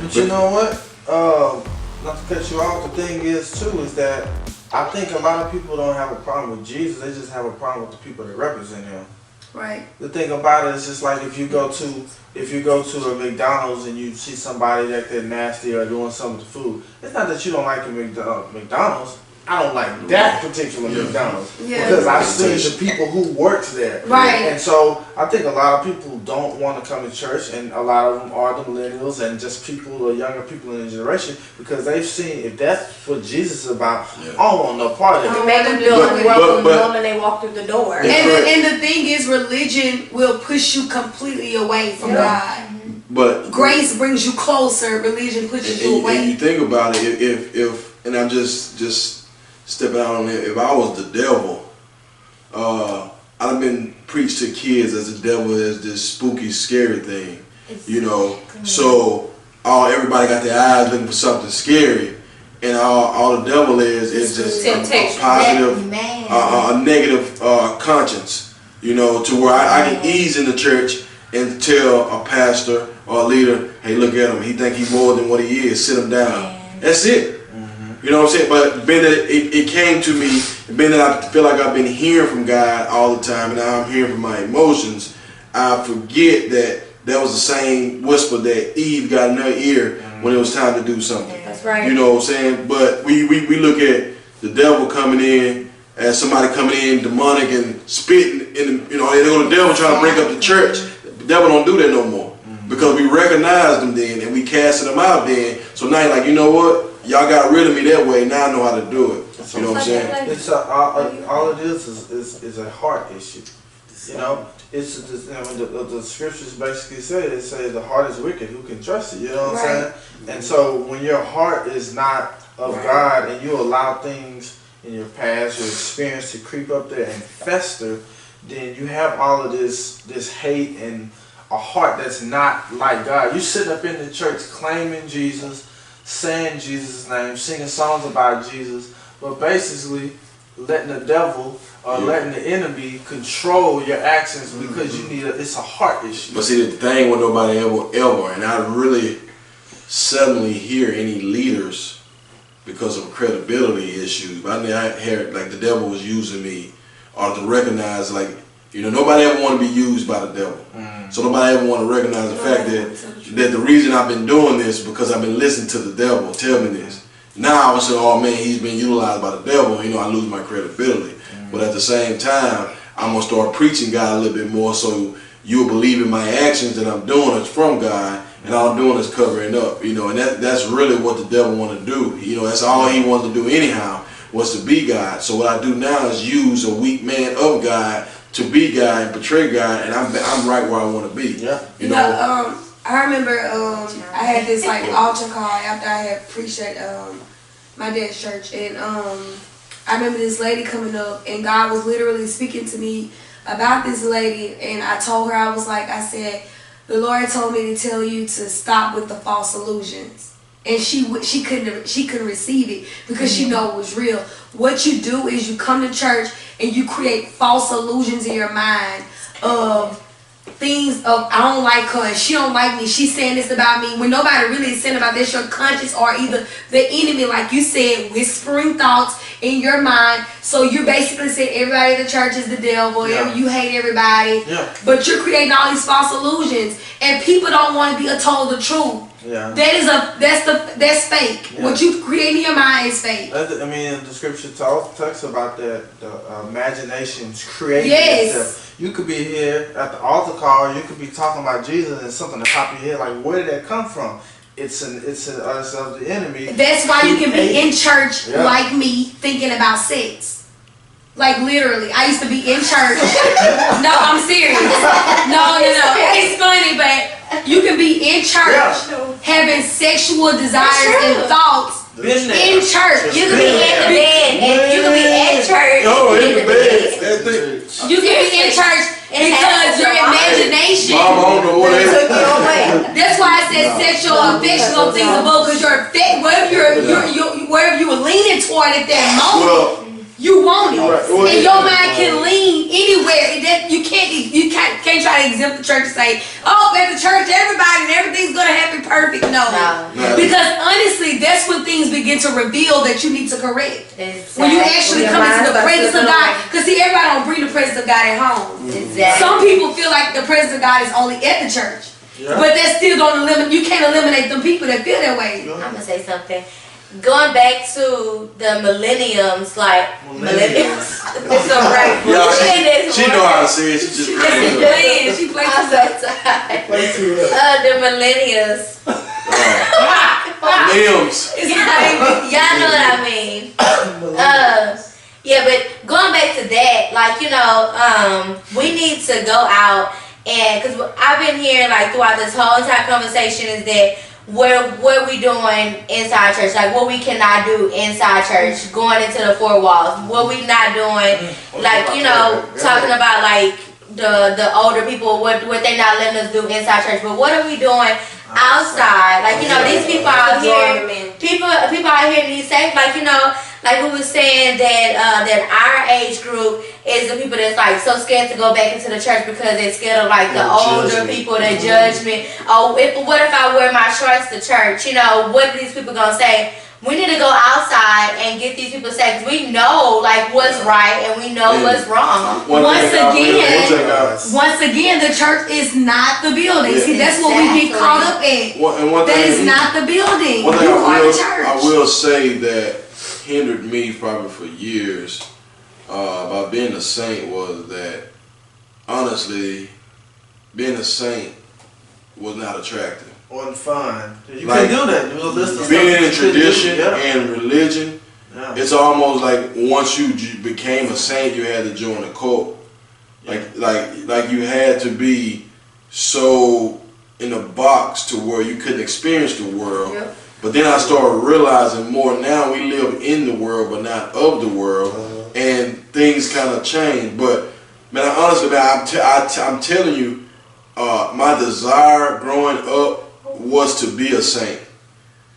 But you know what? Not to cut you off, the thing is too is that I think a lot of people don't have a problem with Jesus. They just have a problem with the people that represent him. Right. The thing about it is just like if you go to a McDonald's and you see somebody that they're nasty or doing something with the food, it's not that you don't like McDonald's. I don't like that particular McDonald's because I've seen the people who worked there. Right. And so I think a lot of people don't want to come to church, and a lot of them are the millennials and just people or younger people in the generation because they've seen if that's what Jesus is about, I don't want no part of it. To make them feel unwelcome the moment they walk through the door. And the thing is, religion will push you completely away from God. But grace brings you closer. Religion pushes you away. And you think about it, if and I'm just stepping out on it. If I was the devil, I'd have been preached to kids as the devil is this spooky, scary thing, you know. So everybody got their eyes looking for something scary, and all the devil is just a positive, a negative conscience, you know, to where I can ease in the church and tell a pastor or a leader, hey, look at him, he think he's more than what he is, sit him down. That's it. You know what I'm saying? But being that it came to me, being that I feel like I've been hearing from God all the time, and now I'm hearing from my emotions, I forget that was the same whisper that Eve got in her ear when it was time to do something. That's right. You know what I'm saying? But we look at the devil coming in as somebody coming in demonic and spitting in the, you know, they go to the devil trying to break up the church. The devil don't do that no more. Because we recognized them then and we casted them out then. So now you're like, you know what? Y'all got rid of me that way. Now I know how to do it. You know what I'm saying? It's all it is a heart issue. You know, it's the scriptures basically say the heart is wicked. Who can trust it? You know what I'm saying? And so when your heart is not of God and you allow things in your past, your experience to creep up there and fester, then you have all of this hate and a heart that's not like God. You sitting up in the church claiming Jesus, saying Jesus' name, singing songs about Jesus, but basically letting the devil or letting the enemy control your actions because you need it's a heart issue. But see, the thing with nobody ever, and I really suddenly hear any leaders because of credibility issues. But I heard like the devil was using me, or to recognize like, you know, nobody ever want to be used by the devil. So nobody ever want to recognize the fact that the reason I've been doing this is because I've been listening to the devil tell me this. Now I would say, oh man, he's been utilized by the devil. You know, I lose my credibility. But at the same time, I'm going to start preaching God a little bit more so you'll believe in my actions that I'm doing is from God, and all I'm doing is covering up. You know, and that's really what the devil want to do. You know, that's all he wants to do anyhow, was to be God. So what I do now is use a weak man of God to be God and portray God, and I'm right where I want to be. Yeah. You know, I remember I had this like altar call after I had preached at my dad's church, and I remember this lady coming up, and God was literally speaking to me about this lady, and I told her, I said, the Lord told me to tell you to stop with the false illusions. And she couldn't receive it because she know it was real. What you do is you come to church and you create false illusions in your mind of things of, I don't like her, she don't like me, she's saying this about me, when nobody really is saying about this. Your conscience or either the enemy, like you said, whispering thoughts in your mind. So you basically say everybody in the church is the devil, you hate everybody, but you're creating all these false illusions, and people don't want to be told the truth. That's fake. What you create in your mind is fake. I mean, the scripture talks about that the imaginations creating itself. You could be here at the altar call, you could be talking about Jesus, and something to pop your head like, where did that come from? It's of the enemy. That's why you can be in church like me thinking about sex. Like literally, I used to be in church. No, I'm serious. No. It's funny, but you can be in church having sexual desires and thoughts in church. You can be in the bed. You can be at church. Oh, in the bed. You can be in church because your imagination. That's why I said sexual affection on things above, because wherever you were leaning toward at that moment. You want it, and your mind can lean anywhere. You can't try try to exempt the church and say, oh, at the church, everybody and everything's gonna happen perfect. No. Because honestly, that's when things begin to reveal that you need to correct. Exactly. When you actually come into the presence of God. Because see, everybody don't bring the presence of God at home. Exactly. Some people feel like the presence of God is only at the church. Yeah. But that's still gonna you can't eliminate them people that feel that way. I'm gonna say something. Going back to the millenniums, like millennials. It's all right. She know how to say it. She just She plays I'm so tired. The millennials. Limbs. Y'all know what I mean. Yeah, but going back to that, like, you know, we need to go out and, because I've been hearing, like, throughout this whole entire conversation is that what we doing inside church, like what we cannot do inside church, going into the four walls, what we not doing, like, you know, talking about like the older people, what they not letting us do inside church, but what are we doing outside? Like, you know, these people out here, people out here need safe, like, you know, like we was saying that our age group is the people that's like so scared to go back into the church because they're scared of like the older people, the judgment. Oh, what if I wear my shorts to church? You know, what are these people gonna say? We need to go outside and get these people saved. We know like what's right and we know what's wrong. Once again, the church is not the building. See, that's what we get caught up in. That is not the building. One thing You are the church. I will say that hindered me probably for years about being a saint was that honestly, being a saint was not attractive. Wasn't fun. You couldn't do that. You was being in tradition and religion, it's almost like once you became a saint, you had to join a cult. Like you had to be so in a box to where you couldn't experience the world. Yep. But then I started realizing more now we live in the world but not of the world, and things kind of change. But man, honestly, man, I'm telling you, my desire growing up was to be a saint.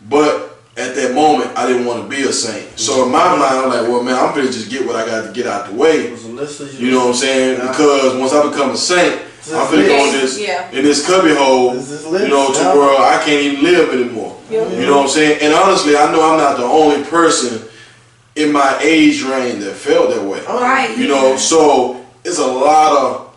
But at that moment, I didn't want to be a saint. So in my mind, I'm like, well, man, I'm gonna just get what I got to get out the way. You know what I'm saying? Because once I become a saint, I'm gonna go in this cubby hole, you know, to where I can't even live anymore. You know what I'm saying? And honestly, I know I'm not the only person in my age range that felt that way. You know, so it's a lot of,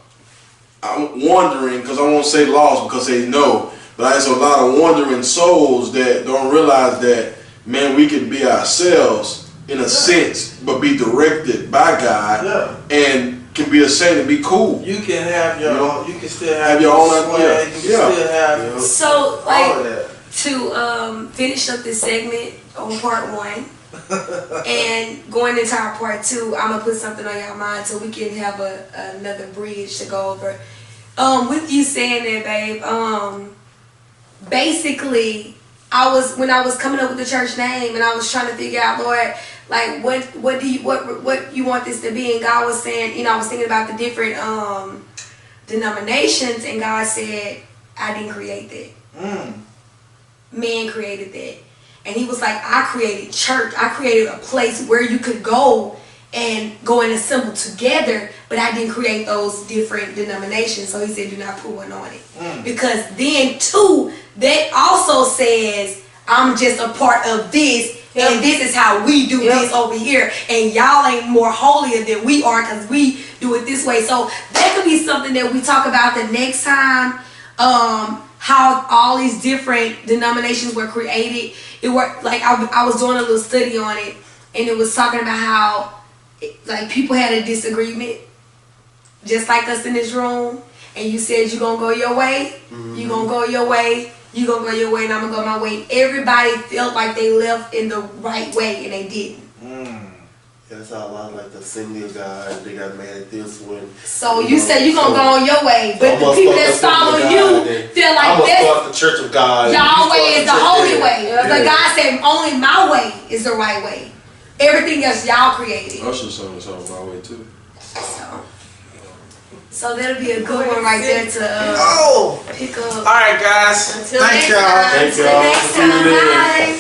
I'm wondering, because I won't say lost because they know, but there's a lot of wandering souls that don't realize that, man, we can be ourselves in a sense, but be directed by God and can be a saint and be cool. You can have your own, you can still have your own swag, you can still have so like to finish up this segment on part 1 and going into our part 2, I'm gonna put something on your mind so we can have another bridge to go over. With you saying that, babe, basically when I was coming up with the church name and I was trying to figure out, Lord, like what you want this to be, and God was saying, you know, I was thinking about the different denominations, and God said, I didn't create that. Man created that. And he was like, I created church. I created a place where you could go and assemble together, but I didn't create those different denominations. So he said, do not put one on it. Because then too, that also says, I'm just a part of this, and this is how we do this over here, and y'all ain't more holier than we are because we do it this way. So that could be something that we talk about the next time, how all these different denominations were created. It worked, like I was doing a little study on it, and it was talking about how like people had a disagreement, just like us in this room, and you said you're gonna go your way, you're gonna go your way, you're gonna go your way, and I'm gonna go my way. Everybody felt like they left in the right way, and they didn't. That's how a lot of like the Assembly of God, they got mad at this one. So you said you're gonna go on your way, but the people that follow you feel like that's the Church of God. Y'all way is the holy way. But God said only my way is the right way. Everything else y'all created. Usher song is on my way too. So that'll be a good one right there to pick up. All right, guys. Until Thank next time. y'all. Until next time. Bye.